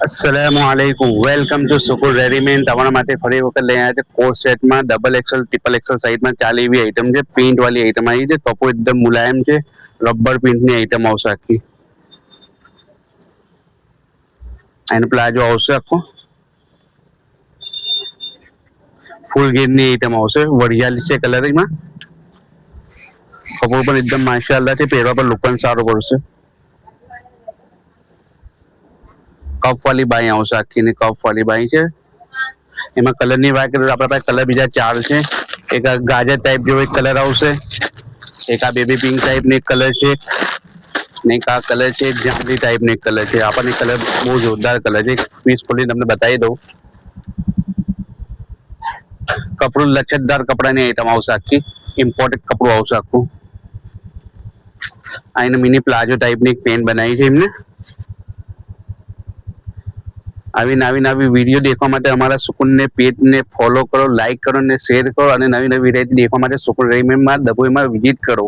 अस्सलामुअलैकुम welcome to सुकुर readymade તમારા માટે ફરી વખત લઈ આવ્યા છે કોટ સેટમાં ડબલ એક્સેલ ટ્રિપલ એક્સેલ સાઈઝમાં ચાલે એવી આઈટમ છે પ્રિન્ટ વાળી આઈટમ આવી છે કપડું એકદમ મુલાયમ છે રબર પ્રિન્ટની આઈટમ આવશે આખી એનો પ્લાઝો આવશે આખો ફૂલ ગેરની આઈટમ આવશે વરિયાળી છે કલરમાં કપડું પણ એકદમ માશાઅલ્લાહ છે પહેરવા પર લુક પણ સારો પડશે कप वाली बाई आवશે આખી ને કપ વાળી બાઈ છે એમાં કલરની વાત કરીએ તો આપણા પાસે કલર બીજા ચાર છે એક આ ગાજર ટાઈપ જેવો એક કલર આવશે એક આ બેબી પિંક ટાઈપ નો એક કલર છે ને એક આ કલર છે જાંબલી ટાઈપ નો એક કલર છે આપણને કલર બહુ જોરદાર કલર છે પીસ ખોલીને તમને બતાવી દઉં કપડું લચકદાર કપડાની આઈટમ આવશે આખી ઇમ્પોર્ટેડ કપડું આવશે આખું આ એને મિની પ્લાઝો ટાઈપની એક પેન્ટ બનાવી છે એમને આવી નવી વિડીયો देखવા માટે અમારા સુકૂનને પેજને ફોલો કરો લાઈક કરો અને શેર કરો અને નવી વેરાયટી देखવા માટે સુકૂન રેડીમેડમાં ડભોઈમાં વિઝિટ કરો।